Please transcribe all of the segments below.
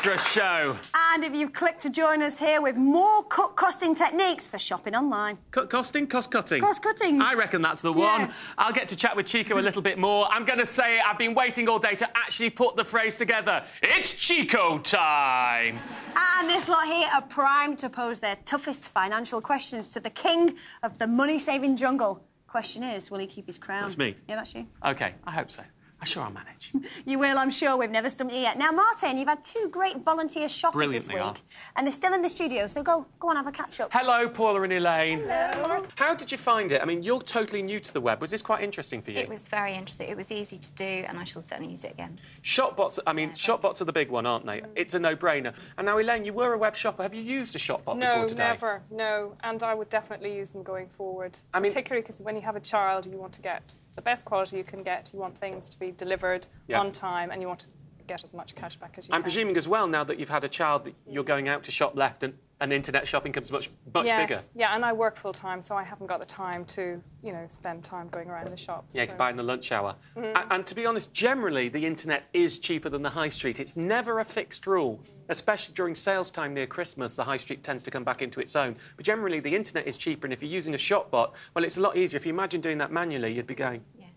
extra show. And if you click to join us here with more cut-costing techniques for shopping online. Cut-costing? Cost-cutting? Cost-cutting. I reckon that's the one. I'll get to chat with Chico a little bit more. I'm going to say I've been waiting all day to actually put the phrase together. It's Chico time! And this lot here are primed to pose their toughest financial questions to the king of the money-saving jungle. Question is, will he keep his crown? That's me. Yeah, that's you. OK, I hope so. I'm sure I'll manage. You will, I'm sure. We've never stumped you yet. Now, Martin, you've had two great volunteer shoppers this week. And they're still in the studio, so go on, have a catch-up. Hello, Paula and Elaine. Hello. How did you find it? I mean, you're totally new to the web. Was this quite interesting for you? It was very interesting. It was easy to do, and I shall certainly use it again. Shopbots, I mean, Shopbots are the big one, aren't they? It's a no-brainer. And now, Elaine, you were a web shopper. Have you used a Shopbot before today? No, never, no. And I would definitely use them going forward. I mean, particularly because when you have a child, you want to get the best quality you can get. You want things to be delivered on time, and you want to get as much cash back as you can. I'm presuming as well, now that you've had a child, that you're going out to shop left and internet shopping becomes much bigger. Yeah, and I work full-time, so I haven't got the time to, you know, spend time going around the shops. Yeah, you can buy in the lunch hour. And to be honest, generally, the internet is cheaper than the high street. It's never a fixed rule, especially during sales time near Christmas. The high street tends to come back into its own. But generally, the internet is cheaper, and if you're using a Shopbot, well, it's a lot easier. If you imagine doing that manually, you'd be going... Yeah.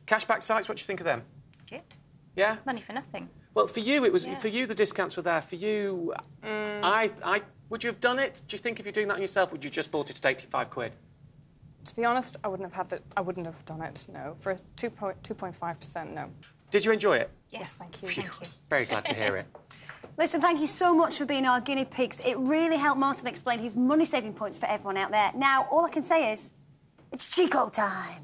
Cashback sites, what do you think of them? Good. Yeah? Money for nothing. Well, for you, it was... For you, the discounts were there. For you, would you have done it? Do you think if you're doing that on yourself, would you just bought it at 85 quid? To be honest, I wouldn't have done it, no. For 2.5%, no. Did you enjoy it? Yes, thank you. Phew. Thank you. Very glad to hear it. Listen, thank you so much for being our guinea pigs. It really helped Martin explain his money-saving points for everyone out there. Now, all I can say is, it's Chico time.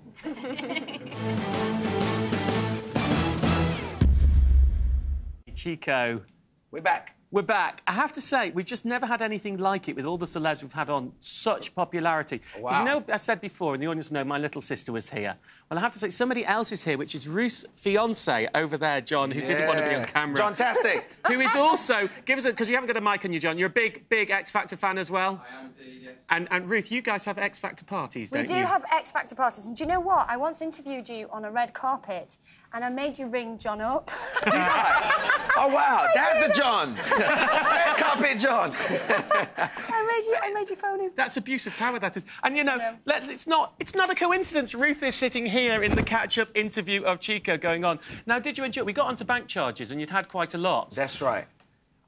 Chico. We're back. We're back. I have to say, we've just never had anything like it with all the celebs we've had on. Such popularity. Wow. You know, I said before, and the audience know, my little sister was here. Well, I have to say, somebody else is here, which is Ruth's fiancé over there, John, who didn't want to be on camera. Johntastic. Who is also... Give us a... Because you haven't got a mic on you, John. You're a big X Factor fan as well? I am indeed, yes. And Ruth, you guys have X Factor parties, don't you? We do have X Factor parties. And do you know what? I once interviewed you on a red carpet, and I made you ring John up. Oh, wow. That's the John. Red carpet John. I made you phone him. That's abuse of power, that is. And, you know, it's not a coincidence Ruth is sitting here in the catch-up interview of Chico going on. Now, did you enjoy it? We got onto bank charges, and you'd had quite a lot. That's right.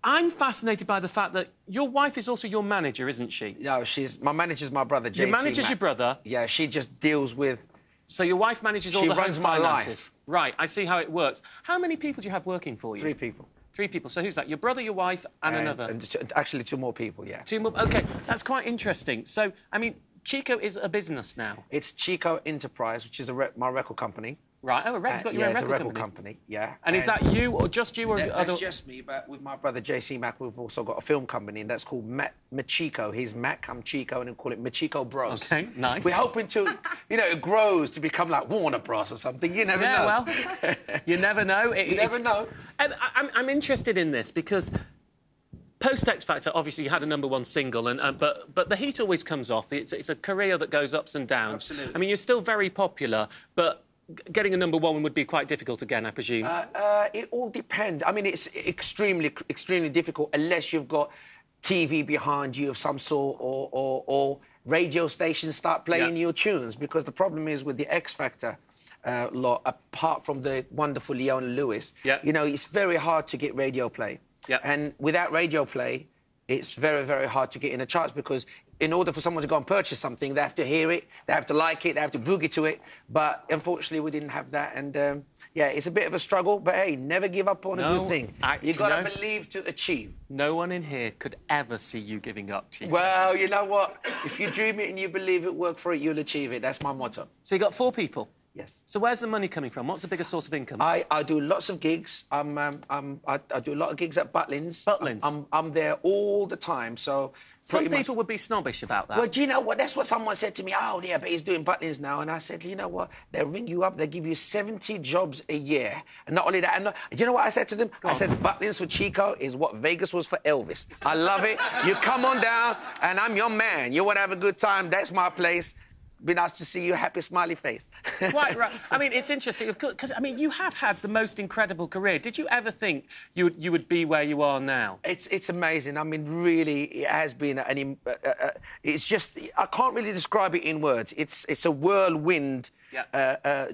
I'm fascinated by the fact that your wife is also your manager, isn't she? No, my manager's my brother, JC. Your manager's your brother? Yeah, she just deals with... So your wife manages all the home finances? She runs my life. Right, I see how it works. How many people do you have working for you? 3 people. 3 people. So who's that? Your brother, your wife, and another? And actually 2 more people, yeah. 2 more? OK, that's quite interesting. So, I mean, Chico is a business now. It's Chico Enterprise, which is my record company. Right, oh, you've got your own record company, yeah. And is that you, or just you, or other... That's just me, but with my brother, JC Mack, we've also got a film company, and that's called Machiko. He's Mac, I'm Chico, and we call it Machiko Bros. OK, nice. We're hoping to, you know, it grows to become like Warner Bros or something. You never know. Well, you never know. You never know. And I'm interested in this because... Post-X Factor, obviously, you had a #1 single, but the heat always comes off. It's a career that goes ups and downs. Absolutely. I mean, you're still very popular, but getting a #1 would be quite difficult again, I presume. It all depends. I mean, it's extremely difficult unless you've got TV behind you of some sort or radio stations start playing your tunes, because the problem is with the X Factor lot, apart from the wonderful Leona Lewis, you know, it's very hard to get radio play. Yep. And without radio play, it's very, very hard to get in the charts, because in order for someone to go and purchase something, they have to hear it, they have to like it, they have to boogie to it. But unfortunately, we didn't have that. And, yeah, it's a bit of a struggle. But, hey, never give up on a good thing. You've got to believe to achieve. No one in here could ever see you giving up, Chico. Well, you know what? If you dream it and you believe it, work for it, you'll achieve it. That's my motto. So you got 4 people? Yes. So where's the money coming from? What's the biggest source of income? I do lots of gigs. I do a lot of gigs at Butlins. Butlins? I'm there all the time, so... Some people would be snobbish about that. Well, do you know what? That's what someone said to me. Oh, yeah, but he's doing Butlins now. And I said, you know what? They'll ring you up. They'll give you 70 jobs a year. And not only that, do you know what I said to them? I said, Butlins for Chico is what Vegas was for Elvis. I love it. You come on down, and I'm your man. You want to have a good time, that's my place. Be nice to see you, happy smiley face. Quite right. I mean, it's interesting because I mean, you have had the most incredible career. Did you ever think you would be where you are now? It's amazing. I mean, really, it has been it's just I can't really describe it in words. It's a whirlwind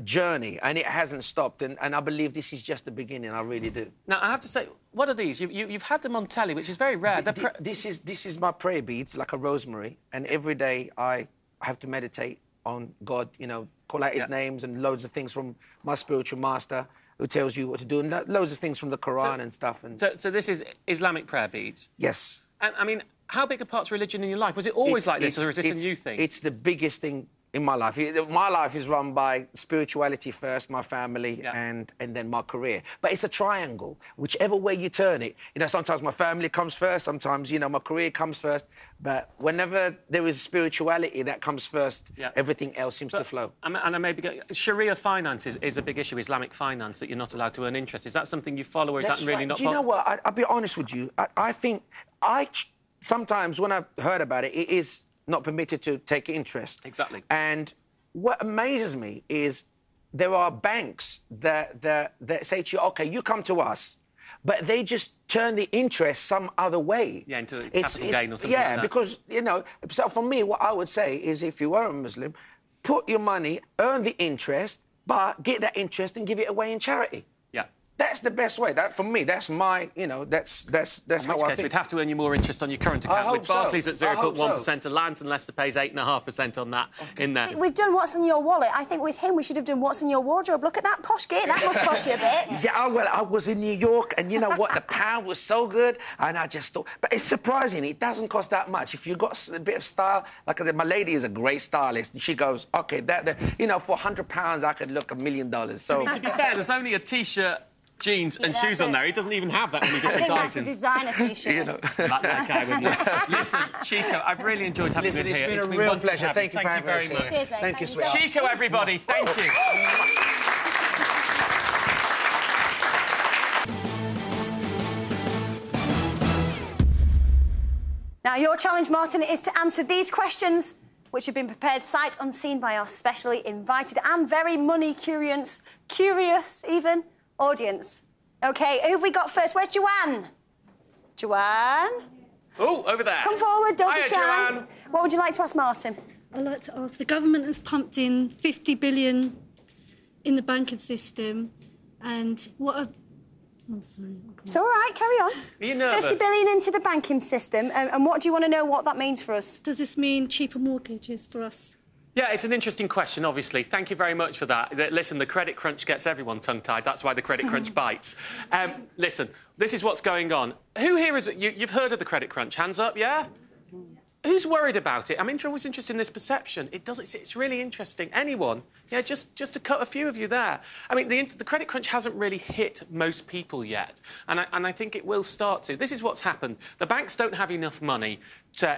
journey, and it hasn't stopped. And I believe this is just the beginning. I really do. Now, I have to say, what are these? You've had them on telly, which is very rare. This is my prayer beads, like a rosemary, and every day I have to meditate on God, you know, call out his names and loads of things from my spiritual master who tells you what to do, and loads of things from the Quran and stuff. And so this is Islamic prayer beads? Yes. And, I mean, how big a part's religion in your life? Was it always like this, or is this a new thing? It's the biggest thing in my life. My life is run by spirituality first, my family, and then my career. But it's a triangle. Whichever way you turn it, you know, sometimes my family comes first, sometimes, you know, my career comes first. But whenever there is spirituality that comes first, everything else seems to flow. And I may be Sharia finance is a big issue, Islamic finance, that you're not allowed to earn interest. Is that something you follow, or is that really not? Do you know what? I'll be honest with you. I think sometimes when I've heard about it, it is not permitted to take interest. Exactly. And what amazes me is there are banks that say to you, OK, you come to us, but they just turn the interest some other way. Yeah, into capital gain or something like that. Yeah, because, you know, so for me, what I would say is if you are a Muslim, put your money, earn the interest, but get that interest and give it away in charity. Yeah. That's the best way. That, for me, that's my, you know, that's how I think. In which case, we'd have to earn you more interest on your current account. With Barclays at 0.1%, Alliance and Leicester pays 8.5% on that in there. We've done What's in Your Wallet. I think with him, we should have done What's in Your Wardrobe. Look at that posh gear. That must cost you a bit. Yeah, well, I was in New York, and you know what? The pound was so good, and I just thought... But it's surprising. It doesn't cost that much. If you've got a bit of style... Like I said, my lady is a great stylist, and she goes, OK, you know, for £100, I could look $1 million. So... I mean, to be fair, there's only a T-shirt, jeans and shoes on there. He doesn't even have that many different items. I think that's a designer T-shirt. You know. That guy with you. Listen, Chico, I've really enjoyed having you here. It's been a real pleasure. Thank you for having us here. Cheers, mate. Thank you, sweetheart. Chico, everybody, thank you. Now, your challenge, Martin, is to answer these questions, which have been prepared sight unseen by our specially invited and very curious even, audience. OK, who have we got first? Where's Joanne? Joanne? Oh, over there. Come forward, don't be Hiya, shy. Joanne. What would you like to ask Martin? I'd like to ask, the government has pumped in 50 billion in the banking system, and what are... I'm sorry. It's all right, carry on. Are you nervous? 50 billion into the banking system, and what do you want to know what that means for us? Does this mean cheaper mortgages for us? Yeah, it's an interesting question, obviously. Thank you very much for that. Listen, the credit crunch gets everyone tongue-tied. That's why the credit crunch bites. Listen, this is what's going on. Who here is... You've heard of the credit crunch? Hands up, yeah? Who's worried about it? I'm always interested in this perception. It's really interesting. Anyone? Yeah, just to cut a few of you there. I mean, the credit crunch hasn't really hit most people yet, and I think it will start to. This is what's happened. The banks don't have enough money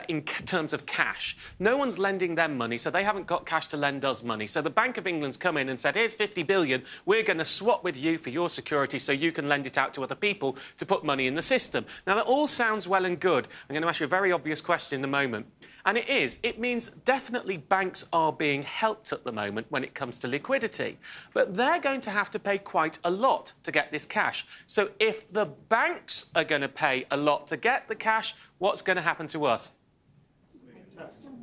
in terms of cash. No one's lending them money, so they haven't got cash to lend us money. So the Bank of England's come in and said, here's 50 billion, we're going to swap with you for your security so you can lend it out to other people to put money in the system. Now, that all sounds well and good. I'm going to ask you a very obvious question in a moment. And it is. It means definitely banks are being helped at the moment when it comes to liquidity. But they're going to have to pay quite a lot to get this cash. So if the banks are going to pay a lot to get the cash, what's going to happen to us?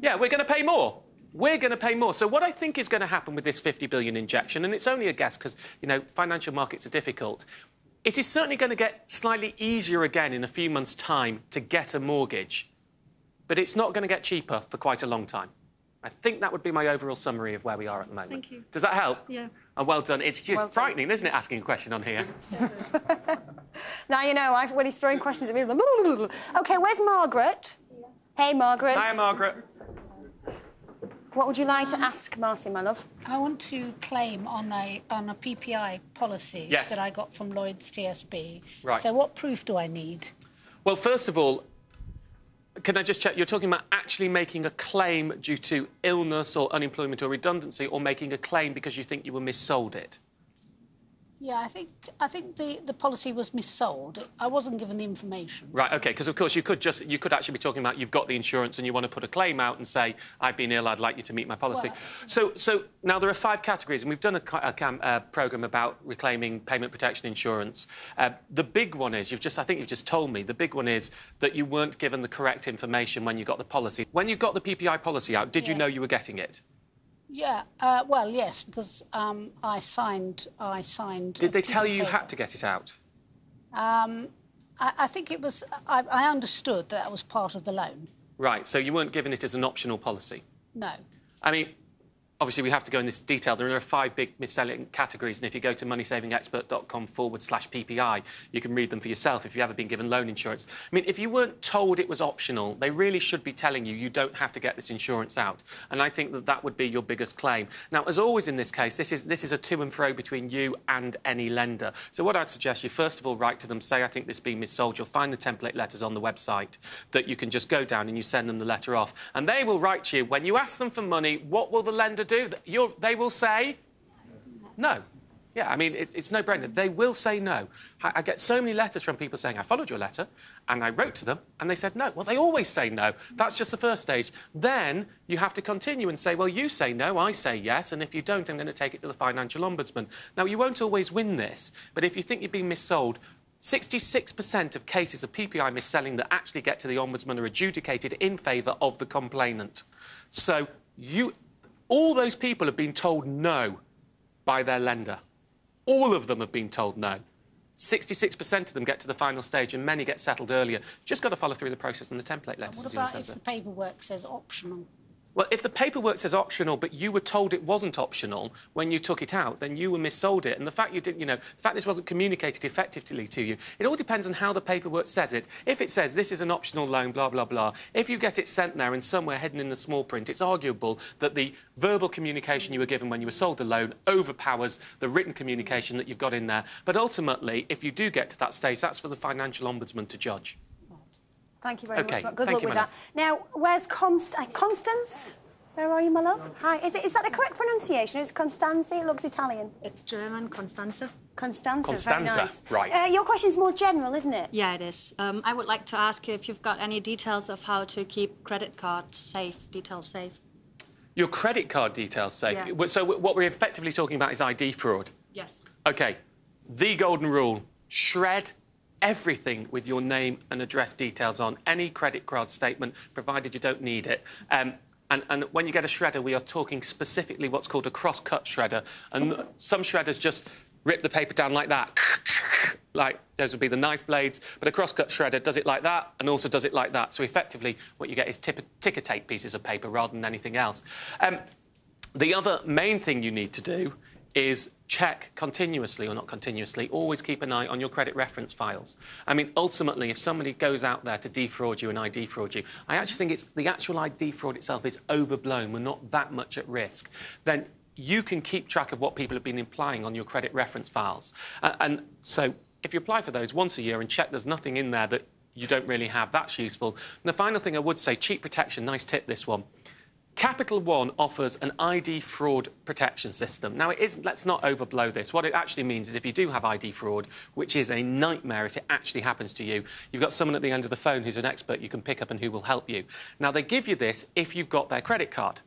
Yeah, we're going to pay more. We're going to pay more. So what I think is going to happen with this 50 billion injection, and it's only a guess because, you know, financial markets are difficult, it is certainly going to get slightly easier again in a few months' time to get a mortgage. But it's not going to get cheaper for quite a long time. I think that would be my overall summary of where we are at the moment. Thank you. Does that help? Yeah. Oh, well done. It's just frightening, isn't it, asking a question on here? Now you know, when he's throwing questions at me... OK, where's Margaret? Yeah. Hey, Margaret. Hi, Margaret. What would you like to ask Martin, my love? I want to claim on a PPI policy that I got from Lloyd's TSB. Right. So what proof do I need? Well, first of all, can I just check, you're talking about actually making a claim due to illness or unemployment or redundancy, or making a claim because you think you were missold it? Yeah, I think the policy was missold. I wasn't given the information. Right, OK, because, of course, you could actually be talking about you've got the insurance and you want to put a claim out and say, I've been ill, I'd like you to meet my policy. Well, so now there are 5 categories, and we've done a programme about reclaiming payment protection insurance. The big one is, I think you've just told me, the big one is that you weren't given the correct information when you got the policy. When you got the PPI policy out, did you know you were getting it? Yeah, well, yes, because I signed. Did they tell you had to get it out? I think it was. I understood that was part of the loan. Right, so you weren't given it as an optional policy? No. I mean, obviously, we have to go in this detail. There are 5 big mis-selling categories, and if you go to moneysavingexpert.com/PPI, you can read them for yourself if you've ever been given loan insurance. I mean, if you weren't told it was optional, they really should be telling you don't have to get this insurance out. And I think that would be your biggest claim. Now, as always in this case, this is a to and fro between you and any lender. So what I'd suggest you, first of all, write to them, say, I think this has been missold. You'll find the template letters on the website that you can just go down and you send them the letter off. And they will write to you. When you ask them for money, what will the lender do? They will say no. Yeah, I mean, it's no-brainer. They will say no. I get so many letters from people saying, I followed your letter, and I wrote to them, and they said no. Well, they always say no. That's just the first stage. Then you have to continue and say, well, you say no, I say yes, and if you don't, I'm going to take it to the Financial Ombudsman. Now, you won't always win this, but if you think you've been missold, 66% of cases of PPI mis-selling that actually get to the Ombudsman are adjudicated in favour of the complainant. So all those people have been told no by their lender. All of them have been told no. 66% of them get to the final stage and many get settled earlier. Just got to follow through the process and the template letters. What about if the paperwork says optional? Well, if the paperwork says optional, but you were told it wasn't optional when you took it out, then you were missold it. And the fact you didn't, the fact this wasn't communicated effectively to you, it all depends on how the paperwork says it. If it says this is an optional loan, blah, blah, blah, if you get it sent there and somewhere hidden in the small print, it's arguable that the verbal communication you were given when you were sold the loan overpowers the written communication that you've got in there. But ultimately, if you do get to that stage, that's for the Financial Ombudsman to judge. Thank you very much. Good luck with that. Now, where's Constance? Where are you, my love? Hi. Is that the correct pronunciation? It's Constanze. It looks Italian. It's German, Constanze. Constanze. Very nice. Right. Your question's more general, isn't it? Yeah, it is. I would like to ask you if you've got any details of how to keep credit card details safe. Your credit card details safe? Yeah. So what we're effectively talking about is ID fraud? Yes. OK. The golden rule. Shred everything with your name and address details on any credit card statement, provided you don't need it. And when you get a shredder, we are talking specifically what's called a cross-cut shredder. And some shredders just rip the paper down like that. Like, those would be the knife blades. But a cross-cut shredder does it like that and also does it like that. So effectively, what you get is ticker tape pieces of paper rather than anything else. The other main thing you need to do is check continuously, or not continuously, always keep an eye on your credit reference files. I mean, ultimately, if somebody goes out there to defraud you and ID fraud you, I actually think it's the actual ID fraud itself is overblown. We're not that much at risk. Then you can keep track of what people have been implying on your credit reference files. And so if you apply for those once a year and check there's nothing in there that you don't really have, that's useful. And the final thing I would say, cheat protection, nice tip, this one. Capital One offers an ID fraud protection system. Now, let's not overblow this. What it actually means is if you do have ID fraud, which is a nightmare if it actually happens to you, you've got someone at the end of the phone who's an expert you can pick up and who will help you. Now, they give you this if you've got their credit card,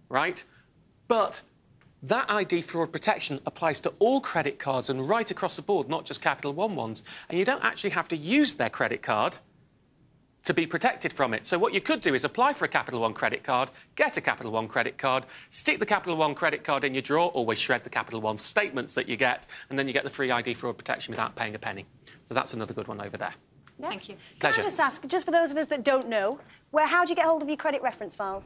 right? But that ID fraud protection applies to all credit cards and right across the board, not just Capital One ones. And you don't actually have to use their credit card to be protected from it. So what you could do is apply for a Capital One credit card, get a Capital One credit card, stick the Capital One credit card in your drawer, always shred the Capital One statements that you get, and then you get the free ID fraud protection without paying a penny. So that's another good one over there. Yeah. Thank you. Pleasure. Can I just ask, just for those of us that don't know, how do you get hold of your credit reference files?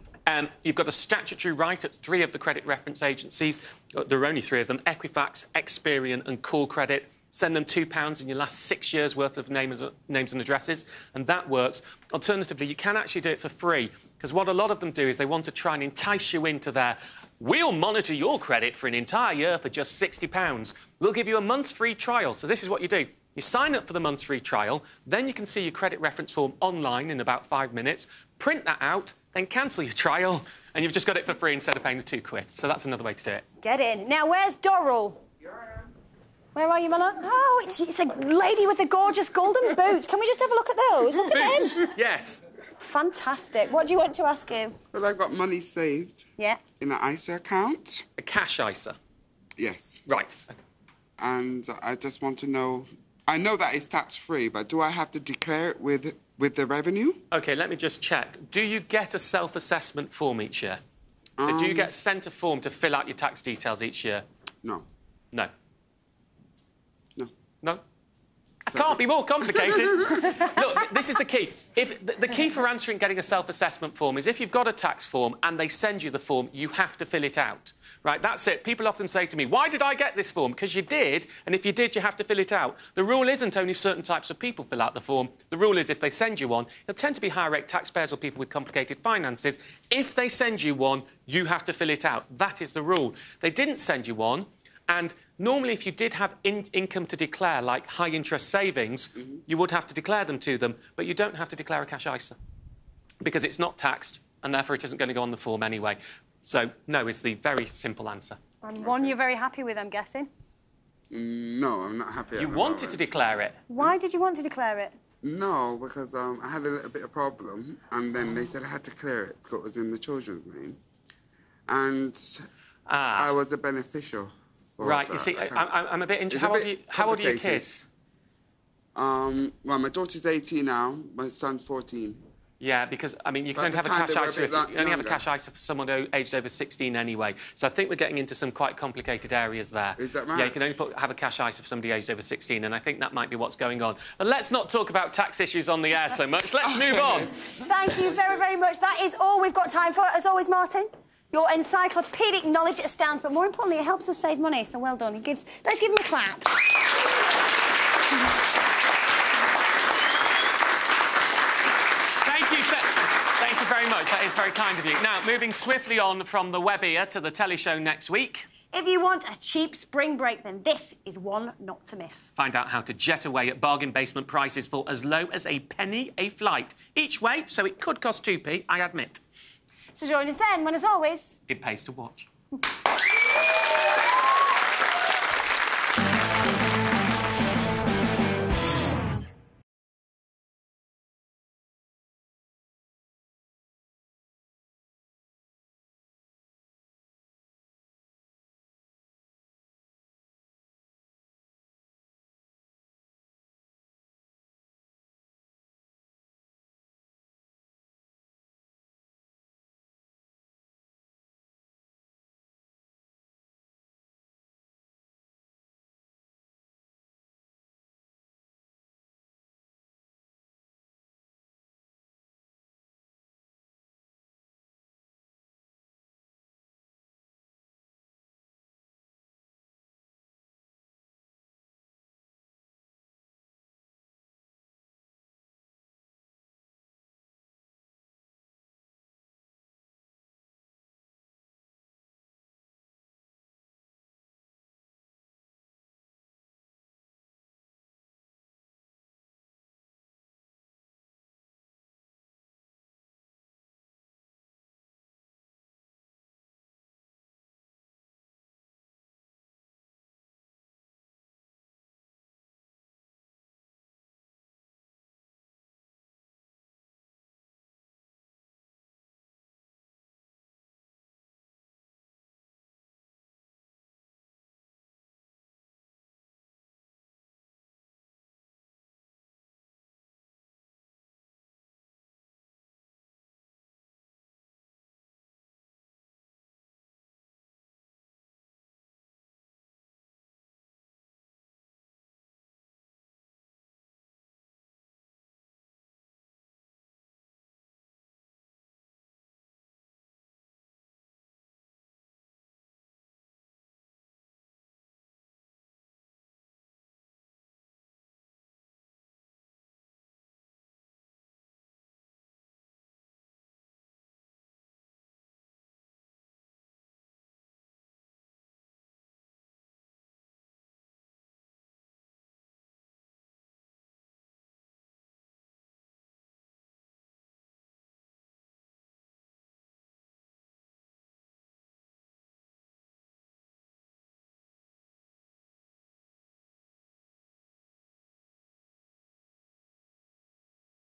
You've got a statutory right at 3 of the credit reference agencies. There are only 3 of them, Equifax, Experian and Call Credit. Send them £2 in your last 6 years' worth of names and addresses, and that works. Alternatively, you can actually do it for free, because what a lot of them do is they want to try and entice you into their we'll monitor your credit for an entire year for just £60. We'll give you a month's free trial. So this is what you do. You sign up for the month's free trial, then you can see your credit reference form online in about 5 minutes, print that out, then cancel your trial, and you've just got it for free instead of paying the £2. So that's another way to do it. Get in. Now, where's Dorrell? Where are you, my love? Oh, it's a lady with the gorgeous golden boots. Can we just have a look at those? Look at them. Yes. Fantastic. What do you want to ask him? Well, I've got money saved. Yeah. In an ISA account. A cash ISA? Yes. Right. And I just want to know... I know that it's tax-free, but do I have to declare it with the revenue? OK, let me just check. Do you get a self-assessment form each year? So do you get sent a form to fill out your tax details each year? No. No. No. No? It can't be more complicated. Look, this is the key. The key for getting a self-assessment form is if you've got a tax form and they send you the form, you have to fill it out. Right, that's it. People often say to me, why did I get this form? Because you did, and if you did, you have to fill it out. The rule isn't only certain types of people fill out the form. The rule is if they send you one, it'll tend to be higher-rate taxpayers or people with complicated finances. If they send you one, you have to fill it out. That is the rule. They didn't send you one, and normally if you did have income to declare, like high-interest savings, you would have to declare them to them, but you don't have to declare a cash ISA because it's not taxed, and therefore it isn't going to go on the form anyway. So, no is the very simple answer. And one you're very happy with, I'm guessing? No, I'm not happy. You wanted to declare it? Why did you want to declare it? No, because I had a little bit of problem, and then they said I had to clear it because it was in the children's name. And I was a beneficial. Right, you see, I'm a bit interested. How old are your kids? Well, my daughter's 18 now, my son's 14. Yeah, because, I mean, you can only have a cash ISA if you only have a cash ISA for someone aged over 16 anyway. So I think we're getting into some quite complicated areas there. Is that right? Yeah, you can only have a cash ISA for somebody aged over 16, and I think that might be what's going on. But let's not talk about tax issues on the air so much. Let's move on. Thank you very, very much. That is all we've got time for. As always, Martin, your encyclopedic knowledge astounds, but more importantly, it helps us save money, so well done. Let's give him a clap. Thank you very much. That is very kind of you. Now, moving swiftly on from the web ear to the telly show next week. If you want a cheap spring break, then this is one not to miss. Find out how to jet away at bargain basement prices for as low as a penny a flight. Each way, so it could cost 2p, I admit. So join us then, when, as always... It pays to watch.